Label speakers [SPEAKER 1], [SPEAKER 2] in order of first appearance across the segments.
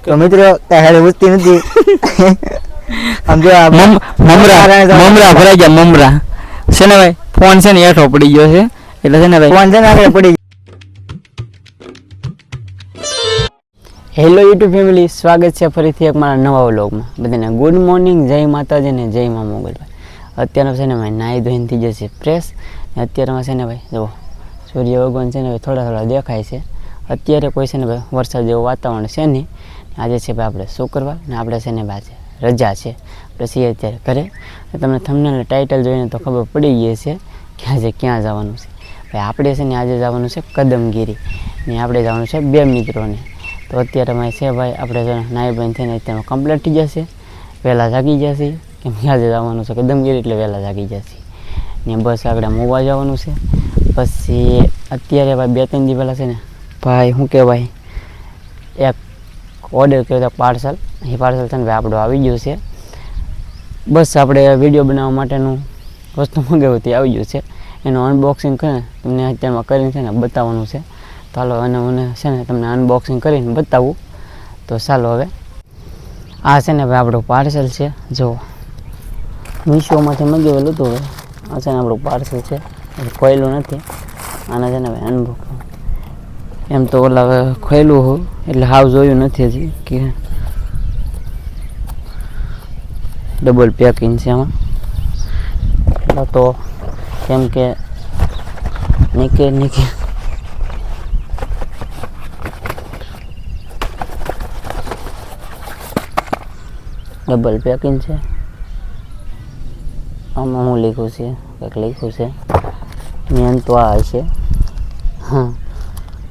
[SPEAKER 1] તો મિત્રો તારે ઉઠતી નથી આમ જો
[SPEAKER 2] મમરા ભરાઈ ગયા મમરા છે ને ભાઈ ફોન છે ને હેઠો પડી ગયો છે એટલે છે ને ભાઈ
[SPEAKER 1] ફોન છે ને આગળ પડી.
[SPEAKER 2] હેલો યુટ્યુબ ફેમિલી, સ્વાગત છે ફરીથી એક મારા નવા વ્લોગમાં. બધાને ગુડ મોર્નિંગ, જય માતાજી ને જય મા મોગલભાઈ. અત્યારે છે ને ભાઈ નાહી ધોઈને થઈ જશે ફ્રેશ. અત્યારમાં છે ને ભાઈ જો સૂર્ય ભગવાન છે ને ભાઈ થોડા દેખાય છે. અત્યારે કોઈ છે ને ભાઈ વરસાદ જેવું વાતાવરણ છે નહીં. આજે છે ભાઈ આપણે શુક્રવાર ને આપણે છે ને ભાઈ આજે રજા છે. આપણે છીએ અત્યારે ઘરે. તમને થંબનેલ ટાઇટલ જોઈને તો ખબર પડી ગઈ છે કે આજે ક્યાં જવાનું છે. ભાઈ આપણે છે ને આજે જવાનું છે કદમગીરી ને આપણે જવાનું છે બે મિત્રોને. તો અત્યારે મેં છે ભાઈ આપણે નાઈ બંધ થઈને અત્યારે કમ્પ્લીટ થઈ જશે, વહેલા જાગી જશે કેમ કે આજે જવાનું છે કદમગીરી એટલે વહેલા જાગી જશે ને બસ આગળ મોવા જવાનું છે. પછી અત્યારે ભાઈ 2-3 દી પહેલાં છે ને ભાઈ શું કહેવાય એક ઓર્ડર કર્યો હતો પાર્સલ. એ પાર્સલ છે ને ભાઈ આપણું આવી ગયું છે. બસ આપણે વિડીયો બનાવવા માટેનું વસ્તુ મંગાવ્યું તે આવી ગયું છે. એનું અનબોક્સિંગ કરીને તમને અત્યારમાં કરીને છે ને બતાવવાનું છે. ચાલો અને મને છે ને તમને અનબોક્સિંગ કરીને બતાવું. તો ચાલો હવે આ છે ને ભાઈ આપણું પાર્સલ છે. જો મીશોમાંથી મંગાવેલું હતું હવે આ છે ને આપણું પાર્સલ છે, ખોયેલું નથી. આને છે ને ભાઈ અનબોક્સિંગ એમ તો ઓલા ખોયેલું હોય એટલે હાવ જોયું નથી હજી કે ડબલ પેકિંગ છે આમાં. તો કેમ કે નીકે ડબલ પેકિંગ છે. આમાં હું લખ્યું છે કંઈક લખ્યું છે મેન તો આ હશે. હા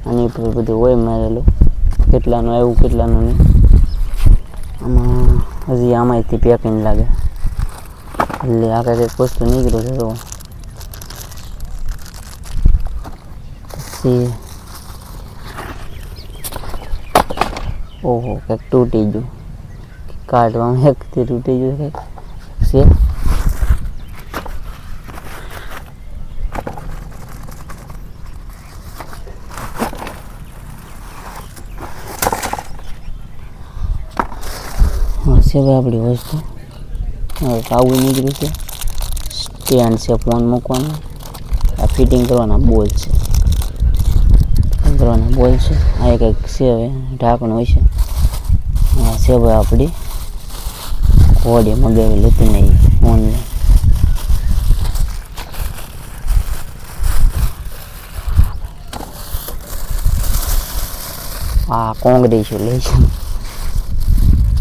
[SPEAKER 2] આની ઉપર બધું હોય મારેલું કેટલાનું આવ્યું કેટલાનું નહીં. આમાં હજી આમાંથી પેકિંગ લાગે એટલે આ કંઈક વસ્તુ નીકળ્યું છે. તો પછી ઓહો કંઈક તૂટી ગયું, કાઢવામાં એકથી તૂટી ગયું કંઈક છે. છે ભાઈ આપણી વસ્તુ આવું નીકળ્યું છે. સ્ટેન્ડ છે ફોન મૂકવાનું. આ ફિટિંગ કરવાના બોલ છે, આ એક છે હવે ઢાંકણ હોય છે. આ છે ભાઈ આપણી ઘોડી મગાવેલી હતી નહીં ઓનલાઈન. આ કોંગ્રેચ્યુલેશન.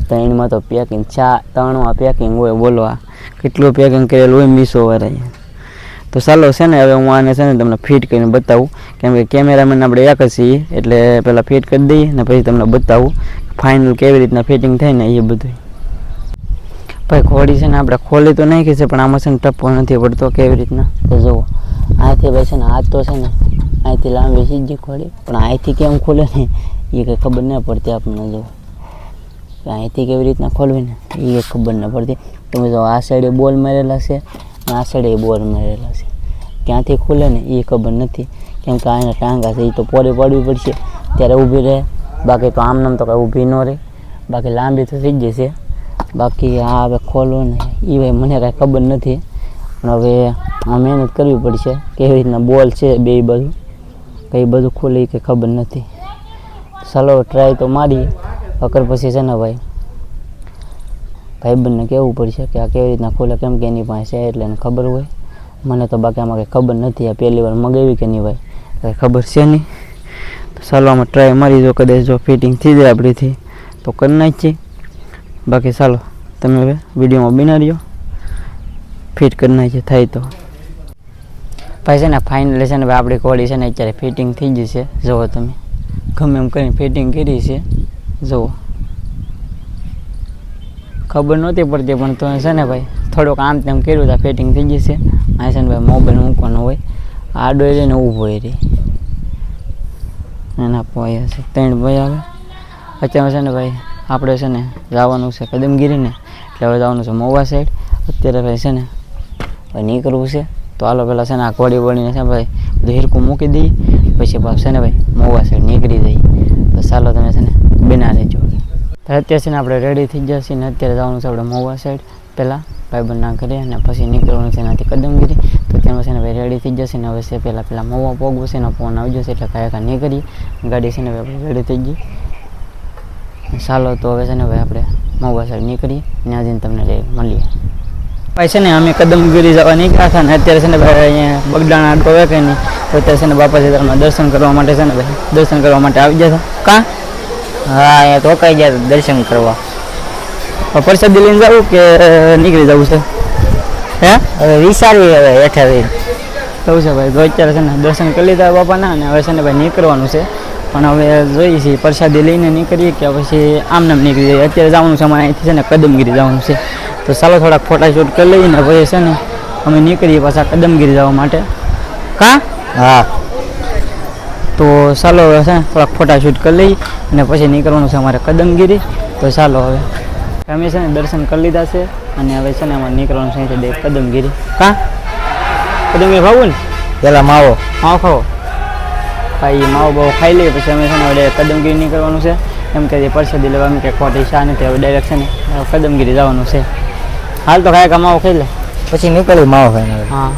[SPEAKER 2] 3માં તો પેકિંગ 3માં પેકિંગ હોય. બોલો આ કેટલું પેકિંગ કરેલું હોય મીશો વાળાએ. તો ચાલો છે ને હવે હું આને છે ને તમને ફિટ કરીને બતાવું કેમ કે કેમેરામેન આપણે એક જ છીએ એટલે પહેલાં ફિટ કરી દઈએ ને પછી તમને બતાવું ફાઇનલ કેવી રીતના ફિટિંગ થાય ને એ બધું. ભાઈ ઘોડી છે ને આપણે ખોલી તો નાખી છે પણ આમાં છે ને ટપ્પો નથી પડતો કેવી રીતના. તો જુઓ આથી ભાઈ છે ને હાથ તો છે ને અહીંથી લાંબી સીધી ખોડી પણ અહીંથી કેમ ખોલે ને એ કંઈ ખબર ન પડતી આપણને. જુઓ અહીંથી કેવી રીતના ખોલવી ને એ ખબર ન પડતી. તમે જો આ સાઈડે બોલ મારેલા છે ને આ સાઈડે બોલ મારેલા છે. ક્યાંથી ખુલે ને એ ખબર નથી કેમ કે આના ટાંગા છે એ તો પોરે પાડવી પડશે ત્યારે ઊભી રહે. બાકી તો આમ તો કાંઈ ઊભી ન રહે. બાકી લાંબી તો થઈ જ જશે. બાકી આ હવે ખોલો ને એ ભાઈ મને કાંઈ ખબર નથી પણ હવે આ મહેનત કરવી પડશે. કેવી રીતના બોલ છે બે બાજુ કઈ બધું ખોલે એ કંઈ ખબર નથી. ચાલો ટ્રાય તો મારી અગર પછી છે ને ભાઈબંધને કહેવું પડશે કે આ કેવી રીતના ખોલે કેમ કે એની પાસે છે એટલે એને ખબર હોય. મને તો બાકી આમાં કંઈ ખબર નથી. આ પહેલી વાર મગાવી કે નહીં ભાઈ કંઈ ખબર છે નહીં. તો ચાલો આમાં ટ્રાય મારી. જો કદાચ જો ફિટિંગ થઈ જાય આપણીથી તો કરી નાખીએ. બાકી ચાલો તમે હવે વિડીયોમાં બના રહ્યો, ફિટ કરી નાખીએ થાય તો. ભાઈ છે ને ફાઇનલી છે ને ભાઈ આપણી ઘોડી છે ને અત્યારે ફિટિંગ થઈ જશે. જુઓ તમે ગમે એમ કરીને ફિટિંગ કરી છે. જુઓ ખબર નહોતી પડતી પણ તો છે ને ભાઈ થોડુંક આમ તેમ કર્યું તો ફિટિંગ થઈ જશે. આ છે ને ભાઈ મોબાઈલ મૂકવાનો હોય આડો રહીને ઊભો રહી એના પોયા છે 3 ભાઈ આવે. અત્યારે છે ને ભાઈ આપણે છે ને જવાનું છે કદમગીરીને એટલે હવે જવાનું છે મોવા સાઈડ. અત્યારે ભાઈ છે ને ભાઈ નીકળવું છે તો હાલો પહેલાં છે ને આ ઘોડી વળીને છે ભાઈ બધું હિરકું મૂકી દઈએ પછી પાછું છે ને ભાઈ મોવા સાઈડ નીકળી જઈએ. તો ચાલો તમે છે ને બના રહેજો. અત્યારે છે ને આપણે રેડી થઈ જશે ને અત્યારે જવાનું છે આપણે મહુવા સાઈડ પહેલાં ભાઈબંધના ઘરે અને પછી નીકળવાનું છે એનાથી કદમગીરી. તો તેમાં છે ને ભાઈ રેડી થઈ જશે ને હવે છે પહેલાં મહુવા પહોંચવું છે ને ફોન આવી જશે એટલે કાંઈ નહીં કરીએ ગાડી છે ને ભાઈ આપણે રેડી થઈ ગઈ. ચાલો તો હવે છે ને ભાઈ આપણે મહુવા સાઈડ નીકળીએ ત્યાં જઈને તમને મળીએ. ભાઈ છે ને અમે કદમગીરી જવા નીકળ્યા હતા ને અત્યારે છે ને ભાઈ અહીંયા બગડાણા આટો હોય કે નહીં તો અત્યારે છે ને બાપા સીતારામના દર્શન કરવા માટે છે ને ભાઈ દર્શન કરવા માટે આવી ગયા હતા. કાં
[SPEAKER 1] હા અહીંયા તો કઈ ગયા દર્શન કરવા.
[SPEAKER 2] પ્રસાદી લઈને જવું કે નીકળી જવું છે? હે
[SPEAKER 1] હવે વિચારી હવે હેઠે જઈને
[SPEAKER 2] જવું છે ભાઈ. તો અત્યારે છે ને દર્શન કરી લીધા બાપાના અને હવે છે ને ભાઈ નીકળવાનું છે પણ હવે જોઈએ છીએ પ્રસાદી લઈને નીકળીએ કે પછી આમનામ નીકળી જઈએ. અત્યારે જવાનું છે અમારે અહીંથી છે ને કદમગીરી જવાનું છે તો ચાલો થોડાક ફોટા શૂટ કરી લઈએ ને પછી છે ને અમે નીકળીએ પાછા કદમગીરી જવા માટે. કાં
[SPEAKER 1] હા
[SPEAKER 2] તો ચાલો હવે છે ને થોડાક ફોટા શૂટ કરી લઈએ અને પછી નીકળવાનું છે અમારે કદમગીરી. તો ચાલો હવે અમે છે ને દર્શન કરી લીધા છે અને હવે છે ને અમારે નીકળવાનું છે અહીંથી કદમગીરી. કાં કદમગીરી ખાવું ને
[SPEAKER 1] પેલા માવો
[SPEAKER 2] ખાવો ભાઈ માવો બહુ ખાઈ લઈએ પછી અમે છે ને હવે કદમગીરી નીકળવાનું છે એમ કે પ્રસાદી લેવા એમ કે ખોટી શા નથી હવે ડાયરેક્ટ છે ને કદમગીરી જવાનું છે. હાલ તો ખાય માવો ખાઈ લે
[SPEAKER 1] પછી નીકળી માવો ખાઈને.
[SPEAKER 2] હા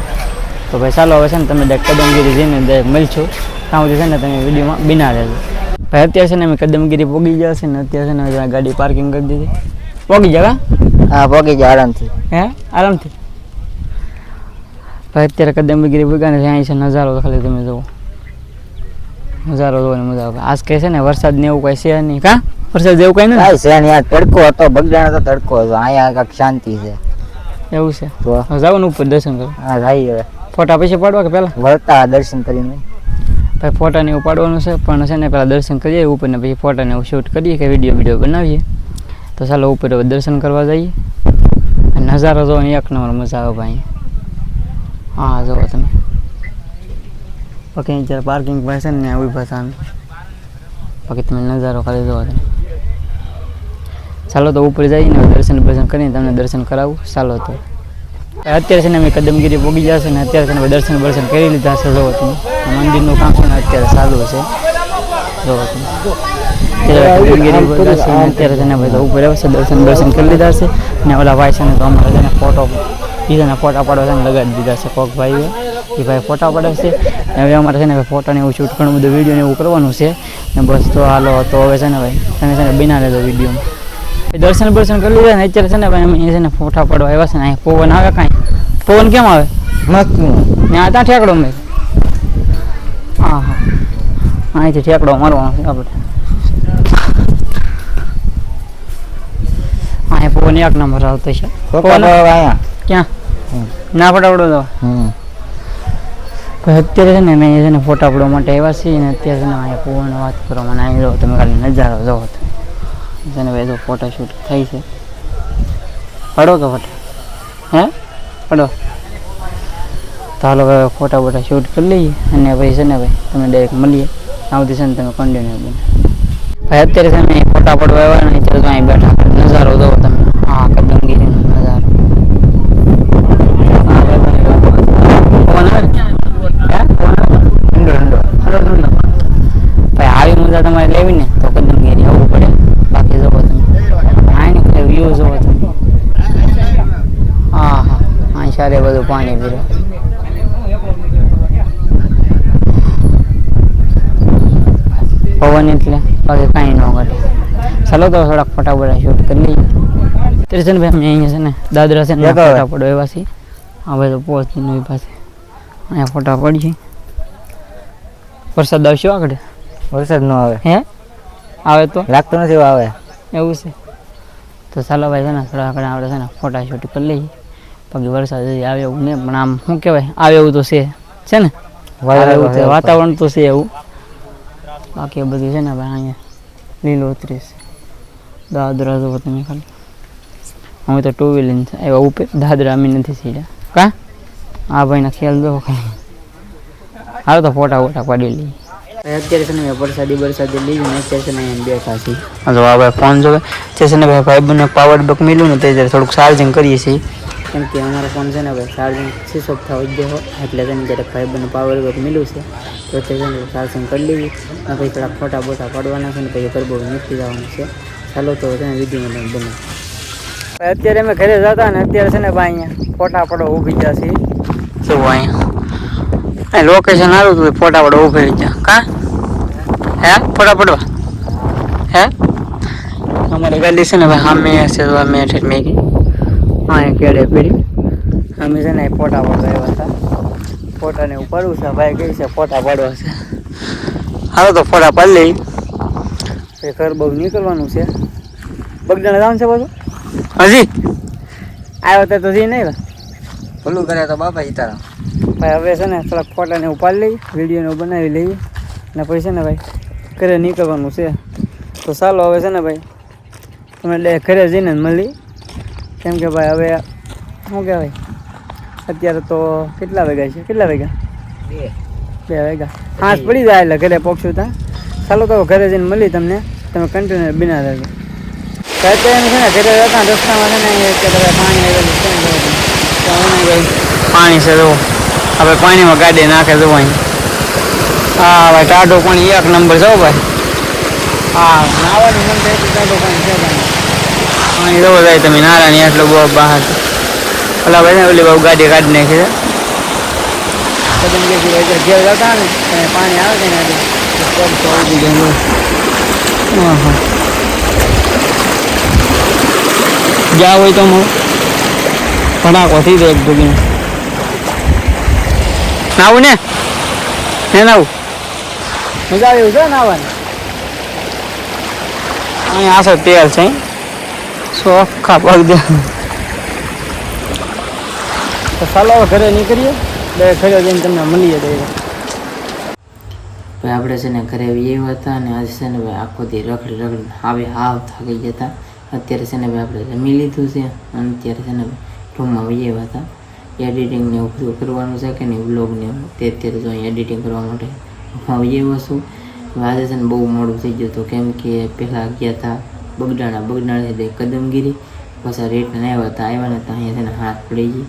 [SPEAKER 2] તો ભાઈ ચાલો હવે છે ને તમે કદમગીરી જઈને મળશું ત્યાં સુધી છે ને તમે વિડીયોમાં બિના રહેજો. ભાઈ અત્યારે છે ને અમે કદમગીરી પોગી ગયા છે ને અત્યારે છે ને ગાડી પાર્કિંગ કરી દીધી. પોગી જગા
[SPEAKER 1] હા પોગી જાય આરામથી.
[SPEAKER 2] હે આરામથી ભાઈ અત્યારે કદમગીરી પોગ્યા ને અહીં છે નજારો તો ખાલી તમે જુઓ નજારો જોવાની મજા આવે. આજ કહે છે ને વરસાદ ને એવું કઈ છે નહીં. કાં વરસાદ જેવું કઈ નથી
[SPEAKER 1] છે ને તડકો હતો બગડાણા તો તડકો હતો અહીંયા કાંઈક શાંતિ છે
[SPEAKER 2] એવું છે.
[SPEAKER 1] તો
[SPEAKER 2] જવાનું ઉપર દર્શન કરવા.
[SPEAKER 1] હા જાય હવે
[SPEAKER 2] ફોટા પછી પાડવા કે પહેલાં
[SPEAKER 1] વળતા દર્શન કરીને
[SPEAKER 2] ભાઈ ફોટાને એવું પાડવાનું છે પણ છે ને પહેલાં દર્શન કરીએ ઉપર ને પછી ફોટાને એવું શૂટ કરીએ કે વિડીયો બનાવીએ. તો ચાલો ઉપર હવે દર્શન કરવા જઈએ. નજારો જોવાની એક નંબર મજા આવે ભાઈ. હા જુઓ તમે બાકી જ્યારે પાર્કિંગ પાસે છે ને ઊભા થવાનું બાકી તમે નજારો ખાલી જુઓ તમે. ચાલો તો ઉપર જઈને દર્શન કરીને તમને દર્શન કરાવું. ચાલો તો અત્યારે છે ને અમે કદમગીરી પોગી ગયા છે ને અત્યારે છે ને દર્શન કરી લીધા છે. જુઓ તમે મંદિરનું કામ છે ને અત્યારે ચાલુ છે. જુઓ તમે કદમગીરી પોગ્યા છે ને અત્યારે છે ને ભાઈ તો ઉપર આવશે દર્શન કરી લીધા છે ને ઓલા ભાઈ છે ને તો અમારે છે ને બીજાના ફોટા પાડવા છે ને લગાડી દીધા છે. કોક ભાઈએ એ ભાઈ ફોટા પાડે છે હવે અમારે છે ને ભાઈ ફોટાને એવું શૂટ ઘણું બધું વિડીયોને એવું કરવાનું છે ને બસ. તો હાલો તો હવે છે ને ભાઈ તમે છે ને બિના રહેજો વિડીયોમાં. દર્શન કરી લીધા ને અત્યારે છે ને ભાઈ અમે છે ને ફોટા પાડવા આવ્યા છે ને અહીંયા પવન આવે કાંઈ પવન કેમ આવે
[SPEAKER 1] મસ્ત
[SPEAKER 2] ને આ ત્યાં ઠેકડો મેં હા હા અહીંથી ઠેકડો મારવાનો છે આપણે. અહીંયા પવન એક નંબર આવતો છે. પવન
[SPEAKER 1] અહીંયા
[SPEAKER 2] ક્યાં ના ફટાફડો તો અત્યારે છે ને મેં છે ને ફોટા પાડવા માટે આવ્યા છીએ ને અત્યારે છે ને અહીંયા પવન વાત કરવા મને આવી જાઓ તમે ખાલી નજારો જોવો છે ને ભાઈ તો ફોટા શૂટ થઈ છે. પડો કે ફોટા હે પડો તો હાલો હવે ફોટા બોટા શૂટ કરી લઈએ અને ભાઈ છે ને ભાઈ તમે ડાયરેક્ટ મળીએ આવતી છે ને તમે કન્ટિન્યુ બને. ભાઈ અત્યારે છે ને ફોટા પડવા આવ્યા ને અત્યારે તો અહીં બેઠા નજારો જોવો તમે. હા કદમગીરીનો નજારો ભાઈ આવી મજા તમારે લેવી ને તો કદમગીરી આવવું પડે. બાકી જુઓ તમે અહીં વ્યૂ જુઓ તમે. હા હા અહીં સારે બધું પાણી પીરો. પવન એટલે બાકી કાંઈ ન ઘટે. ચાલો તો થોડાક ફોટા બોટા શૂટ કરી લઈએ. ત્યારે છે ને ભાઈ અમે અહીંયા છે ને દાદરા છે ને ફોટા પડો એવા છીએ. હવે તો પહોંચી નવી પાસે અહીંયા ફોટા પડીએ. વરસાદ આવશે આગળ
[SPEAKER 1] વરસાદ ન આવે
[SPEAKER 2] હે આવે તો
[SPEAKER 1] લાગતું નથી આવે
[SPEAKER 2] એવું છે. તો ચાલો ભાઈ છે ને થોડા આગળ આપણે છે ને ફોટા શૂટ કરી લઈએ. બાકી વરસાદ આવે એવું નહીં પણ આમ શું કહેવાય આવે એવું તો છે ને વાતાવરણ તો છે એવું. બાકી બધું છે ને ભાઈ અહીંયા લીલોતરી છે. દાદરા જુઓ તમે ખાલી અમે તો 2 વ્હીલર આવ્યા ઉપર દાદરા અમે નથી સીધા. કાં આ ભાઈના ખ્યાલ દો ખાલી. હાલ તો ફોટા વોટા પાડી લઈએ. અત્યારે છે ને વરસાદી લઈ ને અત્યારે છે ને એમ બેઠા છીએ. જો આ ભાઈ ફોન જોવે તે છે ને ભાઈ ભાઈબંધને પાવર બેક મળ્યું ને તે થોડુંક ચાર્જિંગ કરીએ છીએ કેમ કે અમારો ફોન છે ને ભાઈ ચાર્જિંગ 6 થવા જ ગયો એટલે છે ને જ્યારે ભાઈબંધને પાવર બેક મળ્યું છે તો તે છે ને ચાર્જિંગ કરી લઈએ અને પછી થોડા ફોટા બોટા પાડવાના છે ને પછી ગરબો નીકળી જવાનું છે. ચાલો તો વિડીયો બને. અત્યારે અમે ઘરે જતા ને અત્યારે છે ને ભાઈ અહીંયા ફોટા પડો ઊભી ગયા છે. શું અહીંયા લોકેશન સારું હતું, ફોટા પડો ઊભી ગયા. કા હે ફોટા પડવા હે અમારી ગાડી છે ને ભાઈ સામે છે તો અમે ઠેઠ મેગી અહીંયા કેડે પીડી અમે છે ને ફોટા પડવા આવ્યા હતા. ફોટાને ઉપાડવું છે ભાઈ કહે છે ફોટા પાડવા છે. હાલો તો ફોટા પાડી લઈ. એ ઘર બહુ નીકળવાનું છે. બગડાણા જવાનું છે પાછું હજી આવ્યો તો હજી નહીં
[SPEAKER 1] ભૂલું કરે તો બાપા ઈતારા.
[SPEAKER 2] ભાઈ હવે છે ને થોડાક ફોટાને ઉપાડી લઈએ, વિડીયોને બનાવી લઈએ ને પછી છે ને ભાઈ ઘરે નીકળવાનું છે. તો ચાલો હવે છે ને ભાઈ તમે ઘરે જઈને જ મળી. કેમ કે ભાઈ હવે શું કહેવાય અત્યારે તો કેટલા વાગ્યા છે? કેટલા વાગ્યા? 2 વાગ્યા. હાથ પડી જાય એટલે ઘરે પહોંચશું ત્યાં. ચાલો તો ઘરે જઈને મળી તમને. તમે કન્ટેનર બિના રહેજો. અત્યારે છે ને ઘરે જતા રસ્તામાં છે ને અત્યારે પાણી આવેલું છે ને પાણી છે જુઓ. હવે પાણીમાં ગાડી નાખે જુઓ અહીં. હા ભાઈ ટાઢો પાણી 1 નંબર જાઓ ભાઈ. હા નાવાનું મન થાય ટાઢો પાણી છે પાણી જવો જાય તમે નારાની આટલું બહુ બહાર. ઓલા ભાઈ ને ઓલી બહુ ગાડી કાઢી નાખી છે. ઘેર જતા ને પાણી આવે છે ને જ્યાં હોય તો ભડાકો થઈ જાય એક ભૂગીને નાવું ને નાવું મજા આવે એવું છે નાવાની. અહીંયા આસો તેલ છે ચોખ્ખા પગ દે. તો ચાલો ઘરે નીકળીએ ઘરે જઈને તમને મળીએ. ભાઈ આપણે છે ને ઘરે આવ્યા હતા અને આજે છે ને ભાઈ આખો દી રખડી રખડી આવે હાવ થાકી જતા. અત્યારે છે ને ભાઈ આપણે જમી લીધું છે અને અત્યારે છે ને રૂમમાં આવ્યા હતા. એડિટિંગ ને એવું બધું કરવાનું છે કે નહીં વ્લોગને તે અત્યારે જો અહીં એડિટિંગ કરવા માટે હું આવ્યો છું. આજે છે ને બહુ મોડું થઈ ગયું હતું કેમ કે પહેલાં ગયા હતા બગડાણાથી કદમગીરી પાછા રેટને આવ્યા ને તો અહીંયા છે ને હાથ પડી ગઈ.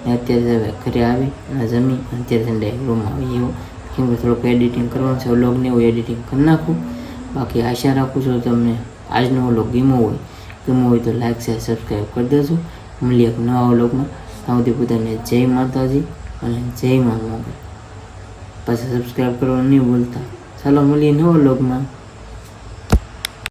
[SPEAKER 2] ને અત્યારે ઘરે આવી અને જમી અત્યારે છે ને રૂમમાં આવી ગયો કેમ કે થોડુંક એડિટિંગ કરવાનું છે. વ્લોગને એવું એડિટિંગ કરી નાખું. બાકી આશા રાખું છું તમને આજનો વ્લોગ ગમ્યો હોય તો લાઈક શેર સબસ્ક્રાઈબ કરી દેજો. મળીએ એક નવા વ્લોગમાં. ત્યાં સુધી પોતાને જય માતાજી અને જય મા મોગલ. પાછા સબસ્ક્રાઈબ કરવાનું નહીં ભૂલતા. ચાલો મળીએ નવા વ્લોગમાં.